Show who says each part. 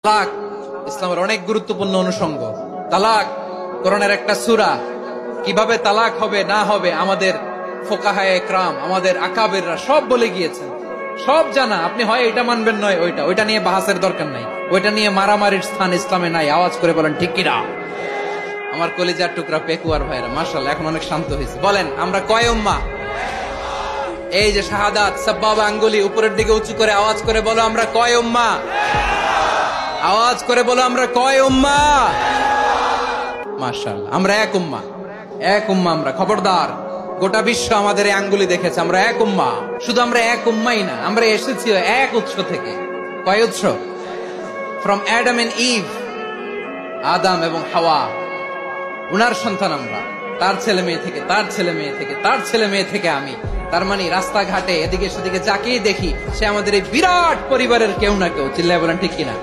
Speaker 1: তালাক ইসলামের অনেক গুরুত্বপূর্ণ অনুষঙ্গ। তালাক কোরআনের একটা সূরা। কিভাবে তালাক হবে না হবে আমাদের ফোকাহায়ে ইকরাম, আমাদের আকাবেররা সব বলে গিয়েছেন, সব জানা। আপনি হয় এটা মানবেন নয় ওইটা নিয়ে বাহাসের দরকার নাই, ওইটা নিয়ে মারামারির স্থান ইসলামে নাই। আওয়াজ করে বলেন ঠিক কিনা? আমার কলিজার টুকরা পেকুয়ার ভাইরা মাশাআল্লাহ এখন অনেক শান্ত হয়েছে। বলেন আমরা কয় উম্মাহ? এই যে শাহাদাত সাব্বাবা আঙ্গুলি উপরের দিকে উঁচু করে আওয়াজ করে বলো আমরা কয় উম্মাহ? আওয়াজ করে বলো আমরা কয় উম্মাহ? মাশাআল্লাহ আমরা এক উম্মাহ, এক উম্মাহ আমরা। খবরদার, গোটা বিশ্ব আমাদের এই আঙ্গুলি দেখেছে, আমরা এক উম্মাহ। শুধু আমরা এক উম্মাই না, আমরা এসেছি এক উৎস থেকে। কয় উৎস? ফ্রম অ্যাডাম এন্ড ইভ, আদম এবং হাওয়া, উনার সন্তান আমরা। তার ছেলে মেয়ে থেকে, তার ছেলে মেয়ে থেকে, তার ছেলে মেয়ে থেকে আমি। তার মানে রাস্তাঘাটে এদিকে সেদিকে যাকেই দেখি সে আমাদের এই বিরাট পরিবারের কেউ না কেউ। চিল্লায় বলেন ঠিক কিনা?